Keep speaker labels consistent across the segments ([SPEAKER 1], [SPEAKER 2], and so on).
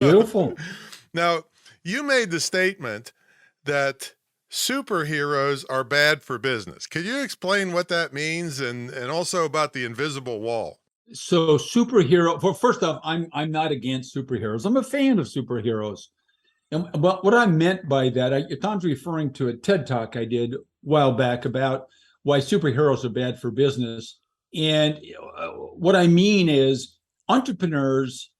[SPEAKER 1] Beautiful.
[SPEAKER 2] Now, you made the statement that superheroes are bad for business. Could you explain what that means and also about the invisible wall?
[SPEAKER 1] So superhero. Well, first off, I'm not against superheroes. I'm a fan of superheroes. And what I meant by that, Tom's referring to a TED talk I did a while back about why superheroes are bad for business. And what I mean is entrepreneurs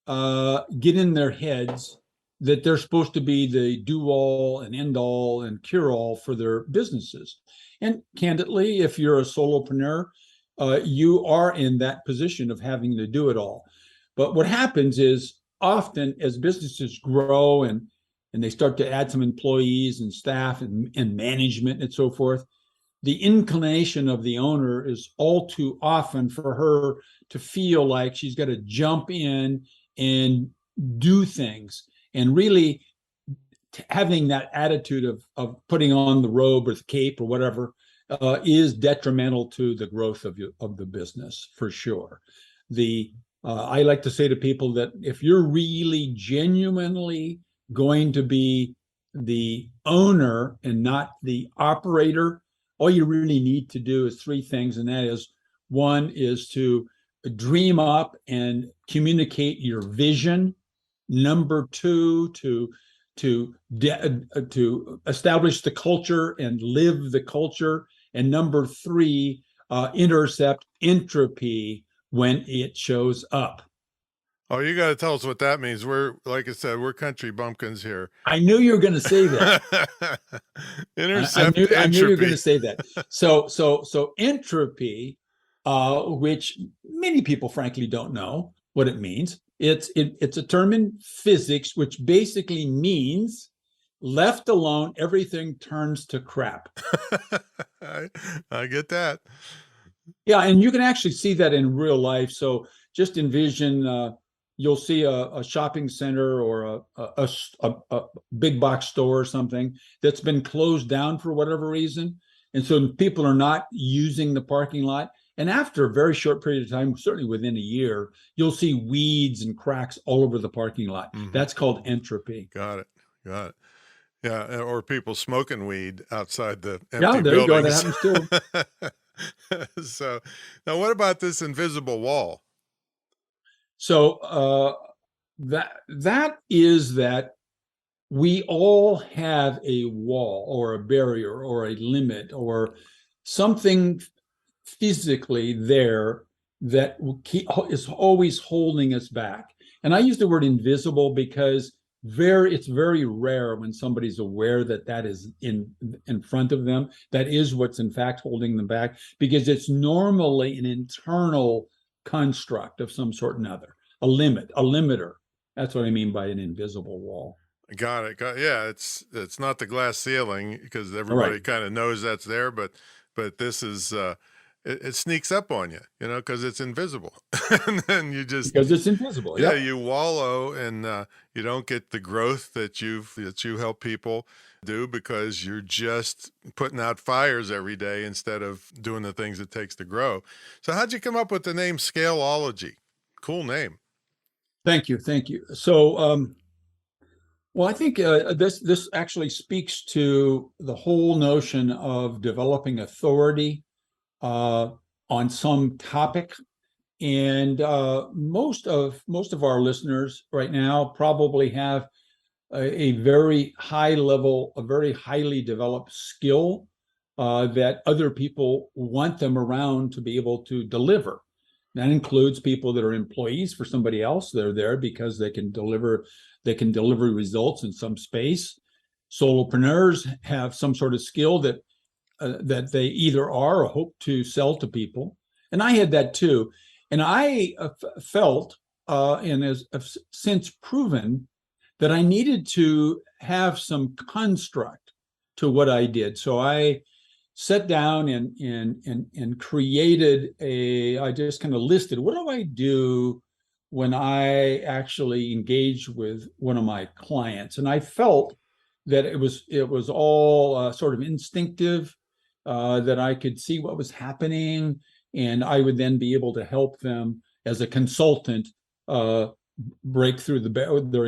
[SPEAKER 1] get in their heads that they're supposed to be the do all and end all and cure all for their businesses. And candidly, if you're a solopreneur, you are in that position of having to do it all. But what happens is often as businesses grow and they start to add some employees and staff and management and so forth, the inclination of the owner is all too often for her to feel like she's got to jump in and do things. And really having that attitude of putting on the robe or the cape or whatever is detrimental to the growth of the business for sure. I like to say to people that if you're really genuinely going to be the owner and not the operator, all you really need to do is three things, and that is, one is to dream up and communicate your vision. Number two, to establish the culture and live the culture. And number three, intercept entropy when it shows up.
[SPEAKER 2] Oh, you got to tell us what that means. We're, like I said, we're country bumpkins here.
[SPEAKER 1] I knew you were going to say that.
[SPEAKER 2] Intercept
[SPEAKER 1] I knew you were going
[SPEAKER 2] entropy.
[SPEAKER 1] to say that. So entropy, which many people frankly don't know what it means. It's a term in physics which basically means left alone, everything turns to crap.
[SPEAKER 2] I get that.
[SPEAKER 1] Yeah, and you can actually see that in real life. So just envision you'll see a shopping center or a big box store or something that's been closed down for whatever reason. And so people are not using the parking lot. And after a very short period of time, certainly within a year, you'll see weeds and cracks all over the parking lot. Mm-hmm. That's called entropy.
[SPEAKER 2] Got it. Got it. Yeah, or people smoking weed outside the empty
[SPEAKER 1] buildings.
[SPEAKER 2] You go.
[SPEAKER 1] That happens
[SPEAKER 2] too. So now what about this invisible wall?
[SPEAKER 1] So that is that we all have a wall or a barrier or a limit or something physically there that is always holding us back. And I use the word invisible because it's very rare when somebody's aware that is in front of them. That is what's in fact holding them back, because it's normally an internal construct of some sort or another, a limiter. That's what I mean by an invisible wall.
[SPEAKER 2] Got it. Yeah, it's not the glass ceiling, because everybody kind of knows that's there, but this is it sneaks up on you, because it's invisible. And then you just,
[SPEAKER 1] because it's invisible.
[SPEAKER 2] Yeah, you wallow and you don't get the growth that you help people do, because you're just putting out fires every day instead of doing the things it takes to grow. So how'd you come up with the name Scaleology? Cool name.
[SPEAKER 1] Thank you. So well, I think this actually speaks to the whole notion of developing authority on some topic. And most of our listeners right now probably have a very high level, a very highly developed skill that other people want them around to be able to deliver. That includes people that are employees for somebody else. They're there because they can deliver results in some space. Solopreneurs have some sort of skill that they either are or hope to sell to people. And I had that too. And I felt, and have since proven, that I needed to have some construct to what I did. So I sat down and created I just kind of listed, what do I do when I actually engage with one of my clients? And I felt that it was all sort of instinctive, that I could see what was happening, and I would then be able to help them as a consultant break through their